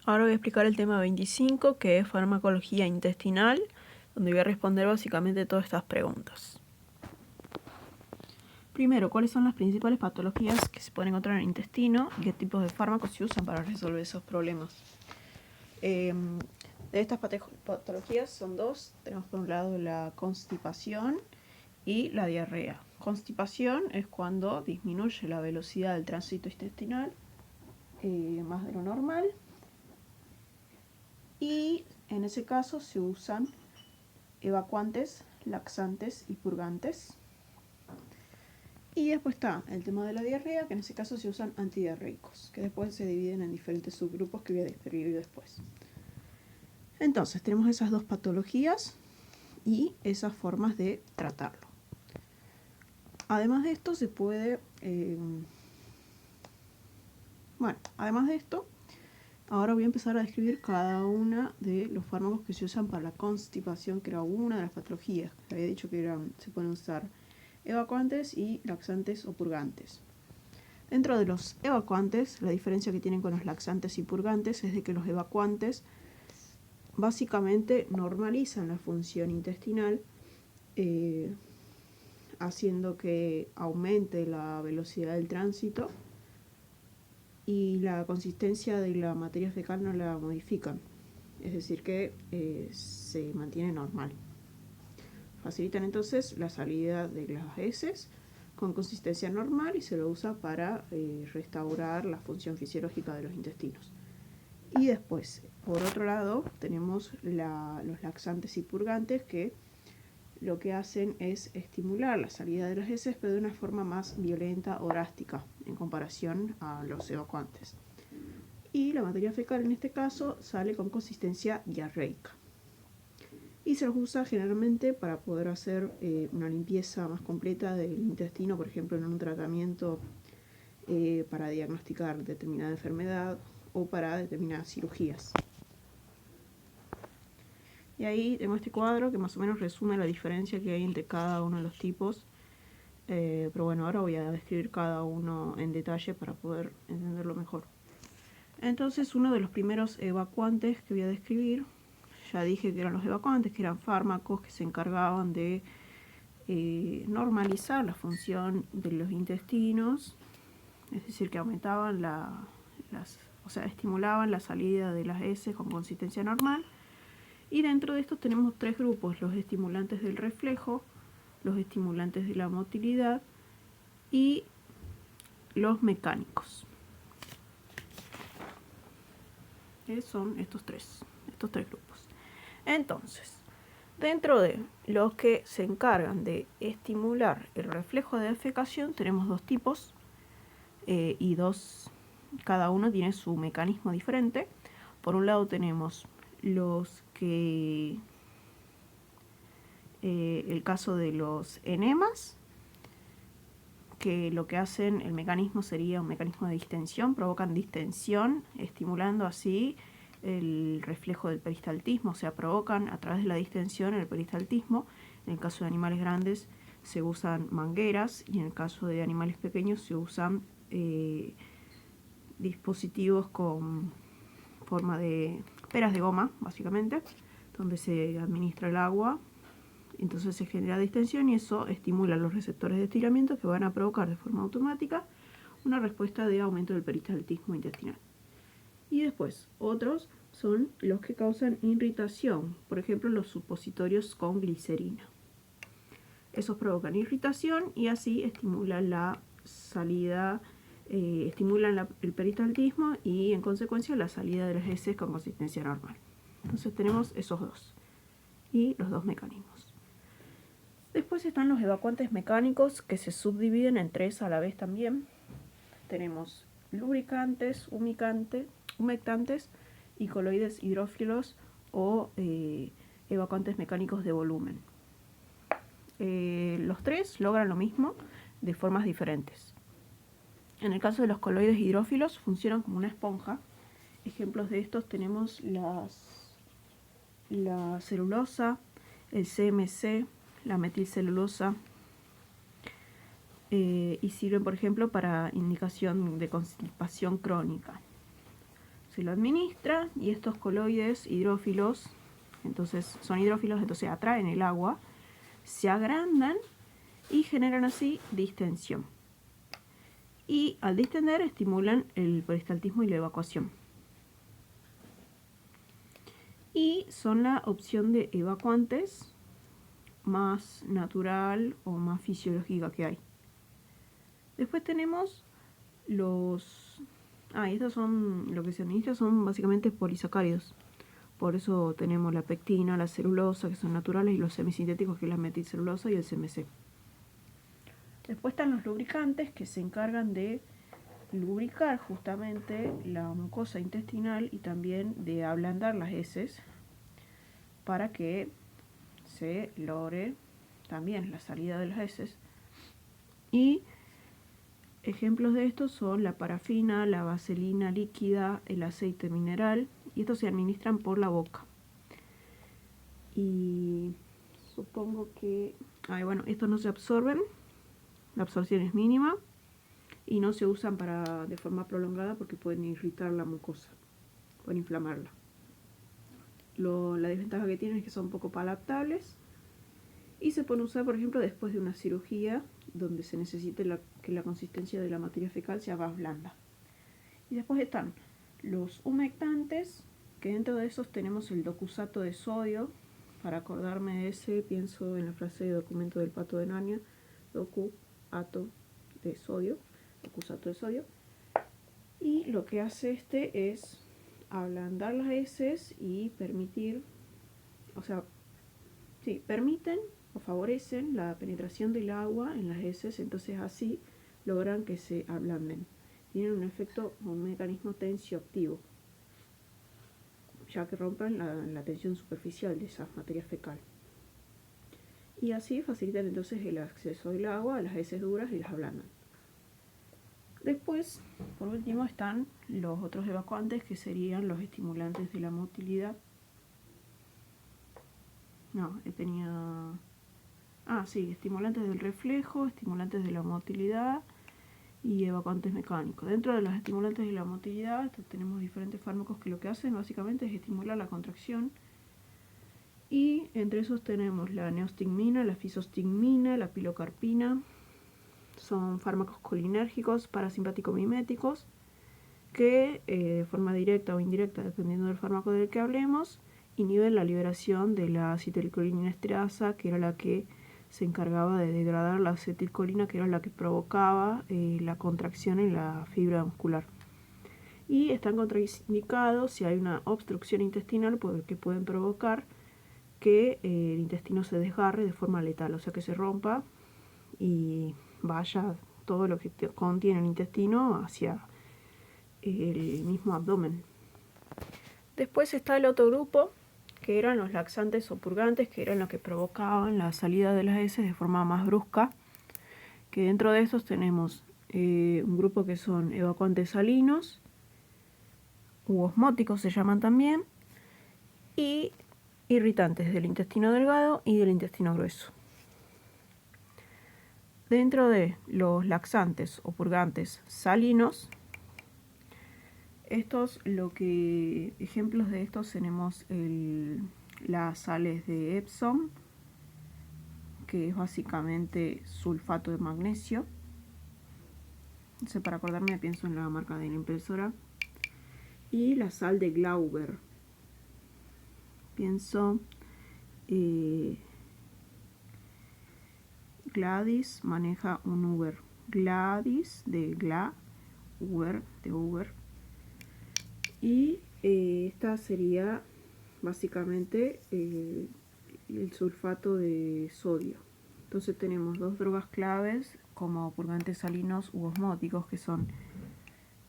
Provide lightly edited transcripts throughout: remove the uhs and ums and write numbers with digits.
Ahora voy a explicar el tema 25, que es farmacología intestinal, donde voy a responder básicamente todas estas preguntas. Primero, ¿cuáles son las principales patologías que se pueden encontrar en el intestino y qué tipos de fármacos se usan para resolver esos problemas? De estas patologías son dos. Tenemos por un lado la constipación y la diarrea. Constipación es cuando disminuye la velocidad del tránsito intestinal más de lo normal. Y en ese caso se usan evacuantes, laxantes y purgantes. Y después está el tema de la diarrea, que en ese caso se usan antidiarreicos, que después se dividen en diferentes subgrupos que voy a describir después. Entonces tenemos esas dos patologías y esas formas de tratarlo. Además de esto se puede... además de esto, ahora voy a empezar a describir cada una de los fármacos que se usan para la constipación, que era una de las patologías. Había dicho que se pueden usar evacuantes y laxantes o purgantes. Dentro de los evacuantes, la diferencia que tienen con los laxantes y purgantes es de que los evacuantes básicamente normalizan la función intestinal, haciendo que aumente la velocidad del tránsito, y la consistencia de la materia fecal no la modifican, es decir que se mantiene normal. Facilitan entonces la salida de las heces con consistencia normal y se lo usa para restaurar la función fisiológica de los intestinos. Y después, por otro lado, tenemos los laxantes y purgantes, que lo que hacen es estimular la salida de las heces, pero de una forma más violenta o drástica en comparación a los evacuantes. Y la materia fecal en este caso sale con consistencia diarreica. Y se los usa generalmente para poder hacer una limpieza más completa del intestino, por ejemplo en un tratamiento para diagnosticar determinada enfermedad o para determinadas cirugías. Y ahí tengo este cuadro que más o menos resume la diferencia que hay entre cada uno de los tipos. Pero bueno, ahora voy a describir cada uno en detalle para poder entenderlo mejor. Entonces, uno de los primeros evacuantes que voy a describir, ya dije que eran los evacuantes, que eran fármacos que se encargaban de normalizar la función de los intestinos, es decir, que aumentaban estimulaban la salida de las heces con consistencia normal. Y dentro de estos tenemos tres grupos: los estimulantes del reflejo, los estimulantes de la motilidad y los mecánicos. Son estos tres grupos. Dos. Dentro de los que se encargan de estimular el reflejo de defecación tenemos dos tipos, cada uno tiene su mecanismo diferente. Por un lado tenemos los que, el caso de los enemas, que lo que hacen, el mecanismo sería un mecanismo de distensión, provocan distensión, estimulando así el reflejo del peristaltismo, o sea, provocan a través de la distensión el peristaltismo. En el caso de animales grandes se usan mangueras y en el caso de animales pequeños se usan dispositivos con forma de peras de goma, básicamente, donde se administra el agua. Entonces se genera distensión y eso estimula los receptores de estiramiento, que van a provocar de forma automática una respuesta de aumento del peristaltismo intestinal. Y después, otros son los que causan irritación, por ejemplo los supositorios con glicerina. Esos provocan irritación y así estimulan la salida, estimulan el peristaltismo y en consecuencia la salida de las heces con consistencia normal. Entonces tenemos esos dos y los dos mecanismos. Después están los evacuantes mecánicos, que se subdividen en tres a la vez también. Tenemos lubricantes, humectantes y coloides hidrófilos o evacuantes mecánicos de volumen. Los tres logran lo mismo de formas diferentes. En el caso de los coloides hidrófilos funcionan como una esponja. Ejemplos de estos tenemos la celulosa, el CMC, la metilcelulosa, y sirven, por ejemplo, para indicación de constipación crónica. se lo administra y estos coloides hidrófilos, entonces son hidrófilos, entonces atraen el agua, se agrandan y generan así distensión. Y al distender estimulan el peristaltismo y la evacuación. Y son la opción de evacuantes más natural o más fisiológica que hay. Después tenemos los... estos son, lo que se administra son básicamente polisacáridos. Por eso tenemos la pectina, la celulosa, que son naturales, y los semisintéticos, que es la metilcelulosa y el CMC. Después están los lubricantes, que se encargan de lubricar justamente la mucosa intestinal y también de ablandar las heces para que se logre también la salida de las heces. Y ejemplos de estos son la parafina, la vaselina líquida, el aceite mineral, y estos se administran por la boca. Y supongo que... estos no se absorben, la absorción es mínima, y no se usan de forma prolongada porque pueden irritar la mucosa, pueden inflamarla. La desventaja que tienen es que son poco palatables y se pueden usar, por ejemplo, después de una cirugía donde se necesite que la consistencia de la materia fecal sea más blanda. Y después están los humectantes, que dentro de esos tenemos el docusato de sodio. Para acordarme de ese, pienso en la frase de documento del Pato de Narnia, docusato de sodio. Y lo que hace este es ablandar las heces y permiten o favorecen la penetración del agua en las heces, entonces así logran que se ablanden. Tienen un efecto, un mecanismo tensioactivo, ya que rompen la tensión superficial de esa materia fecal. Y así facilitan entonces el acceso del agua a las heces duras y las ablandan. Después, por último, están los otros evacuantes, que serían los estimulantes de la motilidad. Estimulantes del reflejo, estimulantes de la motilidad y evacuantes mecánicos. Dentro de los estimulantes de la motilidad tenemos diferentes fármacos que lo que hacen básicamente es estimular la contracción. Y entre esos tenemos la neostigmina, la fisostigmina, la pilocarpina. Son fármacos colinérgicos parasimpático-miméticos que de forma directa o indirecta, dependiendo del fármaco del que hablemos, inhiben la liberación de la acetilcolinesterasa, que era la que se encargaba de degradar la acetilcolina, que era la que provocaba la contracción en la fibra muscular. Y están contraindicados si hay una obstrucción intestinal, porque pueden provocar que el intestino se desgarre de forma letal, o sea que se rompa y vaya todo lo que contiene el intestino hacia el mismo abdomen. Después está el otro grupo, que eran los laxantes o purgantes, que eran los que provocaban la salida de las heces de forma más brusca, que dentro de estos tenemos un grupo que son evacuantes salinos, u osmóticos se llaman también, y irritantes del intestino delgado y del intestino grueso. Dentro de los laxantes o purgantes salinos, ejemplos de estos tenemos las sales de Epsom, que es básicamente sulfato de magnesio. Para acordarme pienso en la marca de la impresora. Y la sal de Glauber. Pienso Gladys maneja un Uber. Gladys de Uber de Uber. Y esta sería básicamente el sulfato de sodio. Entonces tenemos dos drogas claves como purgantes salinos u osmóticos, que son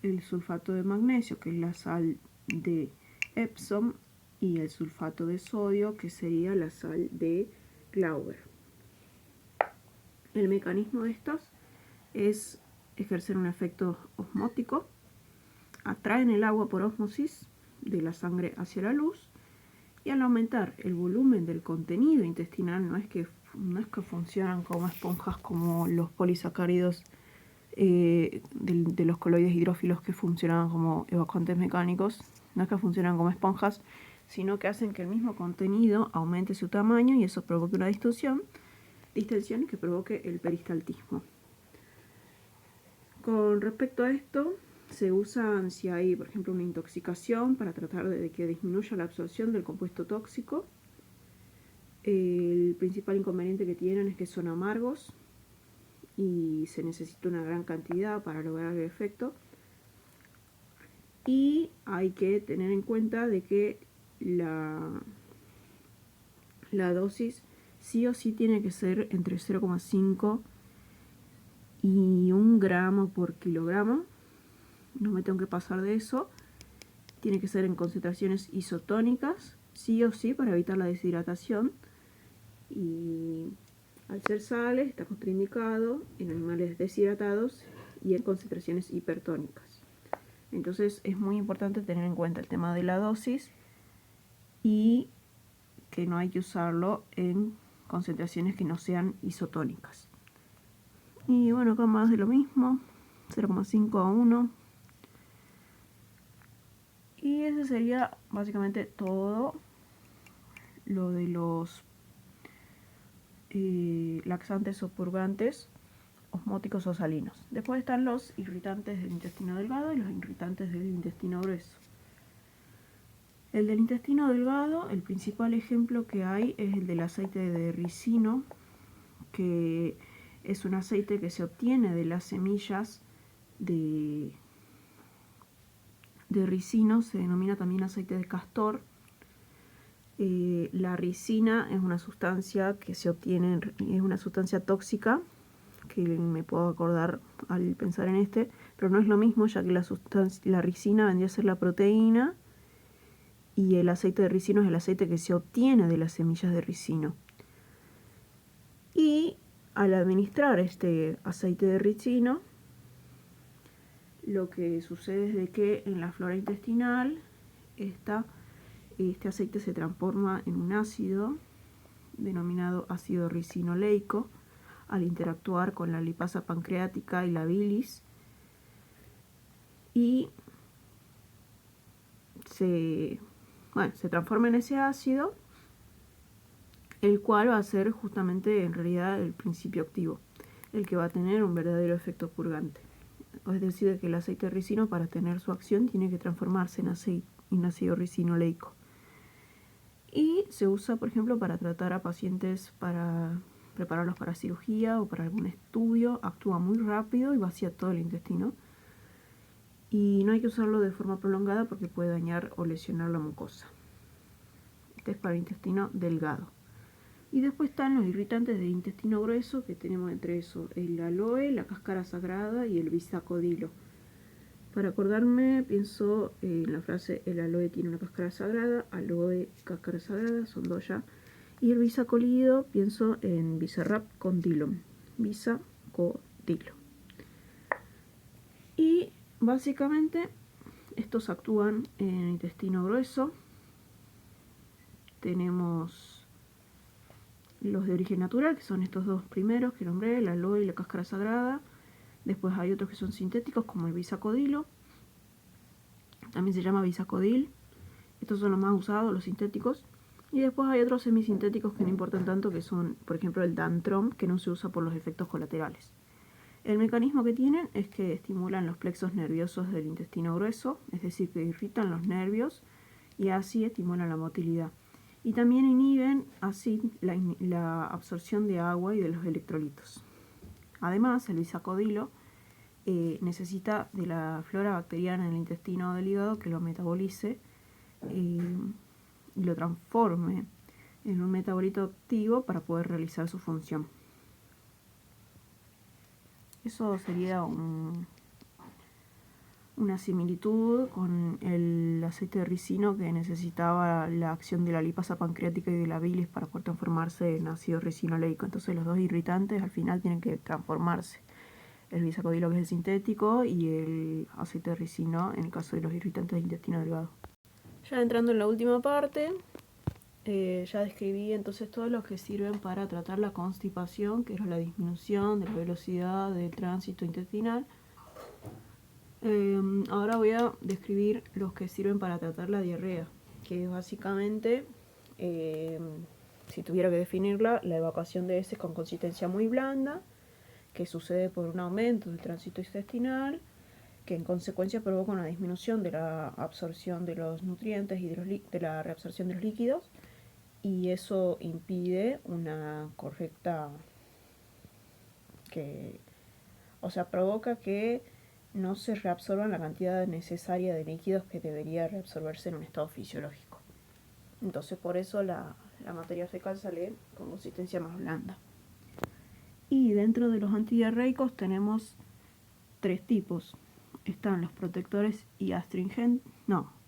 el sulfato de magnesio, que es la sal de Epsom, y el sulfato de sodio, que sería la sal de Glauber. El mecanismo de estos es ejercer un efecto osmótico. Atraen el agua por ósmosis de la sangre hacia la luz, y al aumentar el volumen del contenido intestinal, no es que funcionan como esponjas como los polisacáridos de los coloides hidrófilos que funcionan como evacuantes mecánicos. No es que funcionan como esponjas, sino que hacen que el mismo contenido aumente su tamaño y eso provoque una distensión que provoque el peristaltismo. Con respecto a esto, se usan si hay, por ejemplo, una intoxicación para tratar de que disminuya la absorción del compuesto tóxico. El principal inconveniente que tienen es que son amargos y se necesita una gran cantidad para lograr el efecto. Y hay que tener en cuenta de que la dosis sí o sí tiene que ser entre 0,5 y 1 gramo por kilogramo. No me tengo que pasar de eso. Tiene que ser en concentraciones isotónicas, sí o sí, para evitar la deshidratación. Y al ser sales está contraindicado en animales deshidratados y en concentraciones hipertónicas. Entonces es muy importante tener en cuenta el tema de la dosis y que no hay que usarlo en concentraciones que no sean isotónicas. Y bueno, acá más de lo mismo, 0,5 a 1. Y ese sería básicamente todo lo de los laxantes o purgantes osmóticos o salinos. Después están los irritantes del intestino delgado y los irritantes del intestino grueso. El del intestino delgado, el principal ejemplo que hay es el del aceite de ricino, que es un aceite que se obtiene de las semillas de ricino, se denomina también aceite de castor. La ricina es una sustancia que se obtiene, es una sustancia tóxica, que me puedo acordar al pensar en pero no es lo mismo, ya que la ricina vendría a ser la proteína y el aceite de ricino es el aceite que se obtiene de las semillas de ricino. Y al administrar este aceite de ricino, lo que sucede es de que en la flora intestinal este aceite se transforma en un ácido denominado ácido ricinoleico al interactuar con la lipasa pancreática y la bilis, y se transforma en ese ácido, el cual va a ser justamente en realidad el principio activo, el que va a tener un verdadero efecto purgante. Es decir, que el aceite de ricino, para tener su acción, tiene que transformarse en ácido ricinoleico. Y se usa, por ejemplo, para tratar a pacientes, para prepararlos para cirugía o para algún estudio. Actúa muy rápido y vacía todo el intestino. Y no hay que usarlo de forma prolongada porque puede dañar o lesionar la mucosa. Este es para el intestino delgado. Y después están los irritantes del intestino grueso, que tenemos entre eso el aloe, la cáscara sagrada y el bisacodilo. Para acordarme, pienso en la frase: el aloe tiene una cáscara sagrada, aloe, cáscara sagrada, son dos ya. Y el bisacodilo, pienso en Bizarrap con Dilon. Bisacodilo. Y básicamente estos actúan en el intestino grueso. Tenemos los de origen natural, que son estos dos primeros que nombré, el aloe y la cáscara sagrada. Después hay otros que son sintéticos, como el bisacodilo. También se llama bisacodil. Estos son los más usados, los sintéticos. Y después hay otros semisintéticos que no importan tanto, que son, por ejemplo, el Dantrom, que no se usa por los efectos colaterales. El mecanismo que tienen es que estimulan los plexos nerviosos del intestino grueso, es decir, que irritan los nervios y así estimulan la motilidad. Y también inhiben así la absorción de agua y de los electrolitos. Además, el bisacodilo necesita de la flora bacteriana en el intestino del hígado que lo metabolice y lo transforme en un metabolito activo para poder realizar su función. Eso sería una similitud con el aceite de ricino, que necesitaba la acción de la lipasa pancreática y de la bilis para poder transformarse en ácido ricinoleico. Entonces los dos irritantes al final tienen que transformarse. El bisacodilo, que es el sintético, y el aceite de ricino en el caso de los irritantes del intestino delgado. Ya entrando en la última parte, ya describí entonces todos los que sirven para tratar la constipación, que es la disminución de la velocidad del tránsito intestinal. Ahora voy a describir los que sirven para tratar la diarrea, que es básicamente, si tuviera que definirla, la evacuación de heces con consistencia muy blanda, que sucede por un aumento del tránsito intestinal, que en consecuencia provoca una disminución de la absorción de los nutrientes y de la reabsorción de los líquidos, y eso impide una correcta, provoca que no se reabsorban la cantidad necesaria de líquidos que debería reabsorberse en un estado fisiológico. Entonces por eso la materia fecal sale con consistencia más blanda. Y dentro de los antidiarreicos tenemos 3 tipos. Están los protectores y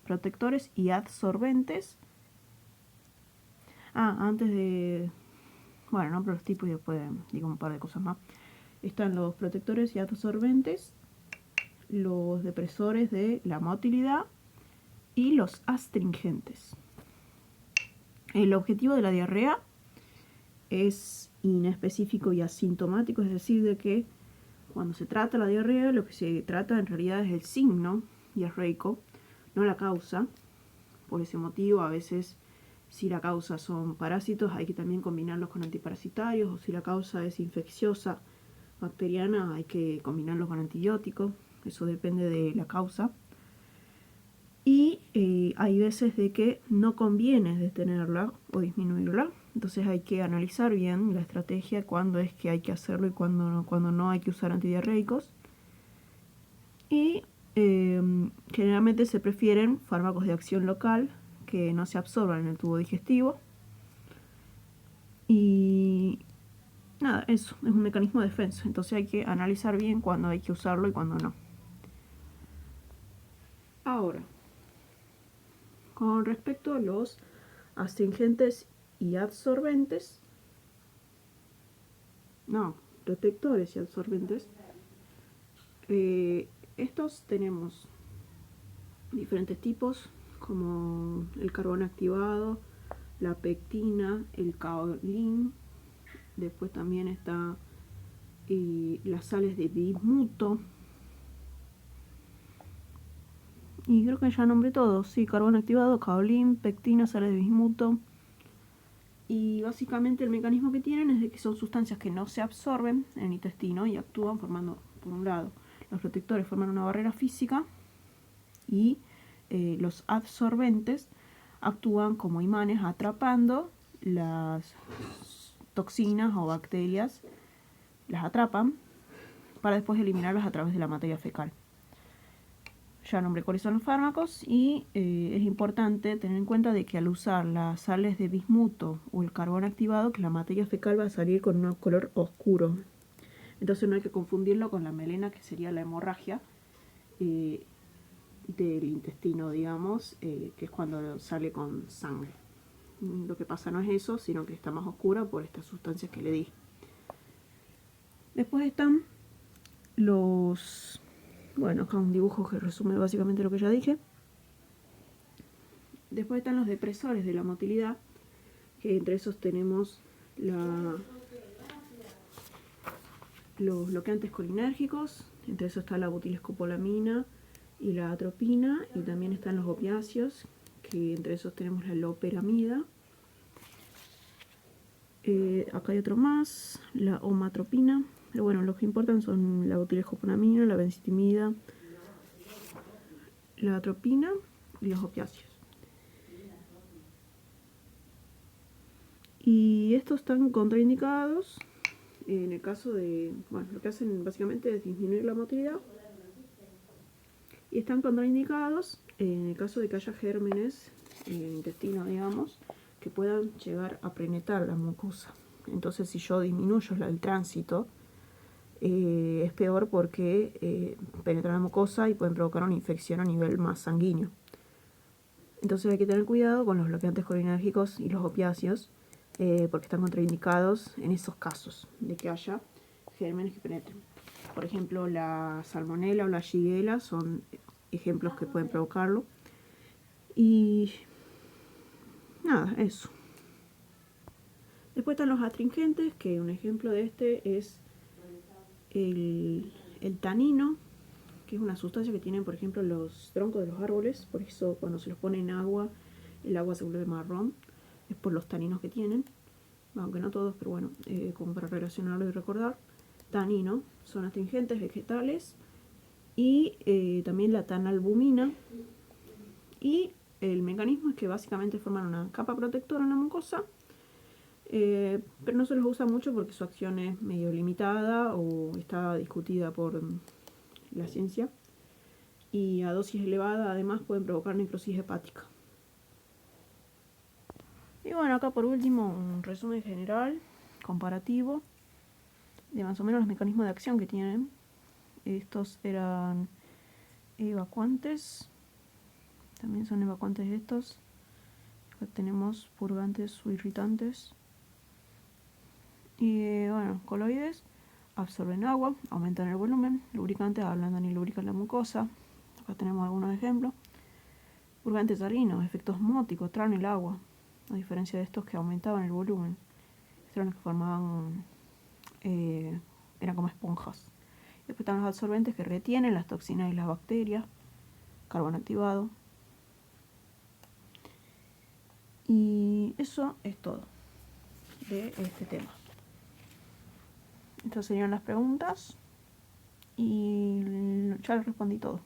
protectores y adsorbentes. Antes de... Bueno, no, pero los tipos y después digo un par de cosas más. Están los protectores y adsorbentes, los depresores de la motilidad y los astringentes. El objetivo de la diarrea es inespecífico y asintomático, es decir, de que cuando se trata la diarrea, lo que se trata en realidad es el signo diarreico, no la causa. Por ese motivo, a veces, si la causa son parásitos, hay que también combinarlos con antiparasitarios, o si la causa es infecciosa, bacteriana, hay que combinarlos con antibióticos. Eso depende de la causa. Y hay veces de que no conviene detenerla o disminuirla. Entonces hay que analizar bien la estrategia, cuándo es que hay que hacerlo y cuándo no hay que usar antidiarreicos. Y generalmente se prefieren fármacos de acción local que no se absorban en el tubo digestivo. Y nada, eso es un mecanismo de defensa. Entonces hay que analizar bien cuándo hay que usarlo y cuándo no. Ahora, con respecto a los astringentes y adsorbentes, protectores y adsorbentes, estos tenemos diferentes tipos, como el carbón activado, la pectina, el kaolín. Después también está las sales de bismuto. Y creo que ya nombré todos, sí, carbón activado, kaolín, pectina, sales de bismuto. Y básicamente el mecanismo que tienen es de que son sustancias que no se absorben en el intestino y actúan formando, por un lado, los protectores forman una barrera física y los adsorbentes actúan como imanes atrapando las toxinas o bacterias, las atrapan para después eliminarlas a través de la materia fecal. Ya nombré cuáles son los fármacos y es importante tener en cuenta de que al usar las sales de bismuto o el carbón activado, que la materia fecal va a salir con un color oscuro. Entonces no hay que confundirlo con la melena, que sería la hemorragia del intestino, digamos, que es cuando sale con sangre. Lo que pasa no es eso, sino que está más oscura por estas sustancias que le di. Después están los... Bueno, acá un dibujo que resume básicamente lo que ya dije. Después están los depresores de la motilidad, que entre esos tenemos los bloqueantes colinérgicos. Entre esos está la butilescopolamina y la atropina, y también están los opiáceos, que entre esos tenemos la loperamida. Acá hay otro más, la omatropina. Pero bueno, los que importan son la butilescopolamina, la benzitimida, la atropina y los opiáceos. Y estos están contraindicados en el caso de... Bueno, lo que hacen básicamente es disminuir la motilidad. Y están contraindicados en el caso de que haya gérmenes en el intestino, digamos, que puedan llegar a penetrar la mucosa. Entonces, si yo disminuyo el tránsito, es peor porque penetran la mucosa y pueden provocar una infección a nivel más sanguíneo. Entonces hay que tener cuidado con los bloqueantes colinérgicos y los opiáceos, porque están contraindicados en esos casos de que haya gérmenes que penetren. Por ejemplo, la salmonela o la shigella son ejemplos que pueden provocarlo. Y nada, eso. Después están los astringentes, que un ejemplo de este es el tanino, que es una sustancia que tienen, por ejemplo, los troncos de los árboles. Por eso cuando se los pone en agua, el agua se vuelve marrón. Es por los taninos que tienen. Aunque no todos, pero bueno, como para relacionarlo y recordar. Tanino son astringentes vegetales. Y también la tanalbumina. Y el mecanismo es que básicamente forman una capa protectora en la mucosa. Pero no se los usa mucho porque su acción es medio limitada o está discutida por la ciencia, y a dosis elevada además pueden provocar necrosis hepática. Y bueno, acá por último un resumen general, comparativo, de más o menos los mecanismos de acción que tienen. Estos eran evacuantes, también son evacuantes estos. Acá tenemos purgantes o irritantes. Y bueno, coloides absorben agua, aumentan el volumen, lubricantes ablandan y lubrican la mucosa. Acá tenemos algunos ejemplos. Purgantes salinos, efecto osmótico, traen el agua, a diferencia de estos que aumentaban el volumen. Estos eran los que formaban, eran como esponjas. Después están los absorbentes que retienen las toxinas y las bacterias, carbón activado. Y eso es todo de este tema. Estas serían las preguntas y ya les respondí todo.